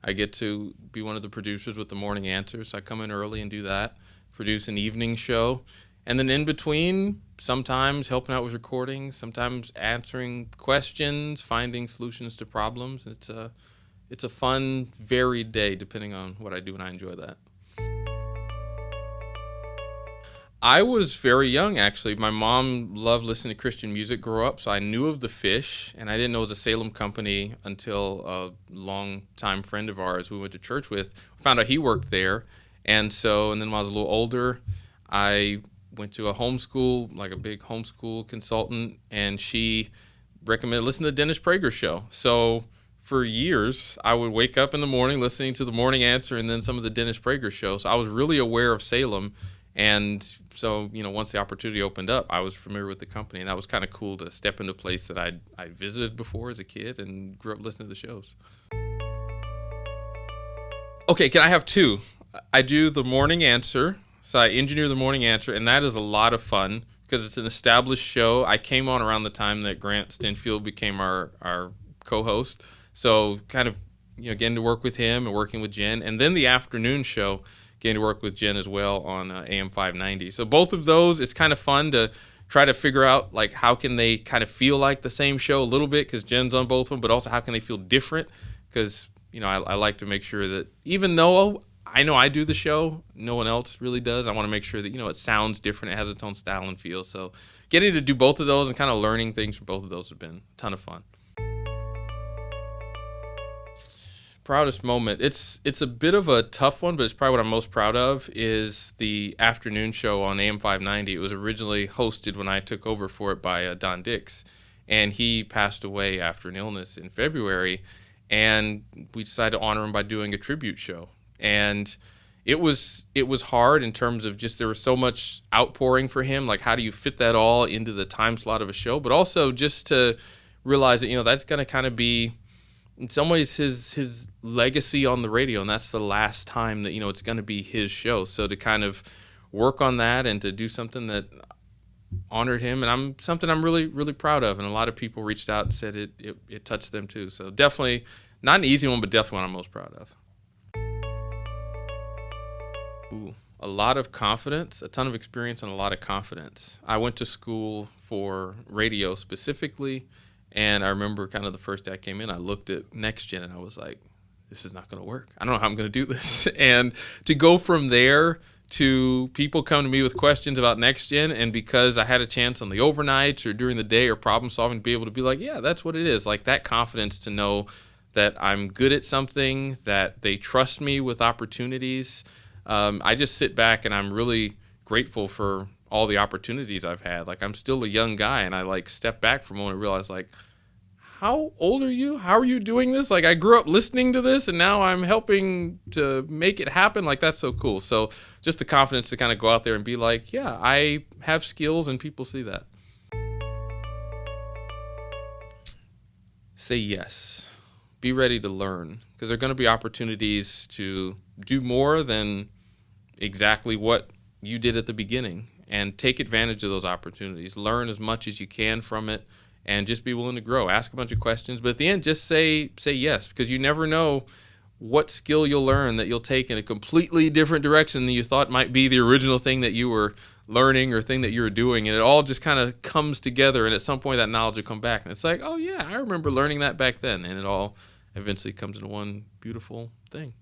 I get to be one of the producers with the Morning Answer, so I come in early and do that, produce an evening show, and then in between, sometimes helping out with recording, sometimes answering questions, finding solutions to problems. It's a fun, varied day depending on what I do, and I enjoy that. I was very young, actually. My mom loved listening to Christian music growing up, so I knew of the Fish, and I didn't know it was a Salem company until a longtime friend of ours who we went to church with found out he worked there. And then when I was a little older, I went to a homeschool, like a big homeschool consultant, and she recommended listening to the Dennis Prager show. So for years, I would wake up in the morning listening to the Morning Answer and then some of the Dennis Prager show. So I was really aware of Salem. And so, once the opportunity opened up, I was familiar with the company, and that was kind of cool to step into a place that I visited before as a kid and grew up listening to the shows. Okay, can I have two? I do the Morning Answer, so I engineer the Morning Answer, and that is a lot of fun because it's an established show. I came on around the time that Grant Stinfield became our co-host, so kind of getting to work with him and working with Jen, and then the afternoon show. Getting to work with Jen as well on AM 590. So both of those, it's kind of fun to try to figure out like how can they kind of feel like the same show a little bit because Jen's on both of them, but also how can they feel different because I like to make sure that even though I know I do the show, no one else really does. I want to make sure that it sounds different, it has its own style and feel. So getting to do both of those and kind of learning things from both of those has been a ton of fun. Proudest moment. It's a bit of a tough one, but it's probably what I'm most proud of is the afternoon show on AM 590. It was originally hosted when I took over for it by Don Dix, and he passed away after an illness in February, and we decided to honor him by doing a tribute show. And it was hard in terms of just there was so much outpouring for him. Like, how do you fit that all into the time slot of a show? But also just to realize that that's going to kind of be in some ways his legacy on the radio, and that's the last time that it's going to be his show. So to kind of work on that and to do something that honored him, and something I'm really, really proud of, and a lot of people reached out and said it touched them too. So definitely not an easy one, but definitely one I'm most proud of. Ooh, a lot of confidence, a ton of experience, and a lot of confidence. I went to school for radio specifically, and I remember kind of the first day I came in, I looked at Next Gen and I was like, this is not going to work. I don't know how I'm going to do this. And to go from there to people come to me with questions about Next Gen, and because I had a chance on the overnights or during the day or problem solving to be able to be like, yeah, that's what it is. Like that confidence to know that I'm good at something, that they trust me with opportunities. I just sit back and I'm really grateful for all the opportunities I've had. Like I'm still a young guy, and I like step back for a moment and realize like, how old are you? How are you doing this? Like I grew up listening to this and now I'm helping to make it happen. Like that's so cool. So just the confidence to kind of go out there and be like, yeah, I have skills and people see that. Say yes. Be ready to learn because there are going to be opportunities to do more than exactly what you did at the beginning, and take advantage of those opportunities. Learn as much as you can from it and just be willing to grow. Ask a bunch of questions, but at the end, just say yes, because you never know what skill you'll learn that you'll take in a completely different direction than you thought might be the original thing that you were learning or thing that you were doing. And it all just kind of comes together, and at some point that knowledge will come back. And it's like, oh yeah, I remember learning that back then. And it all eventually comes into one beautiful thing.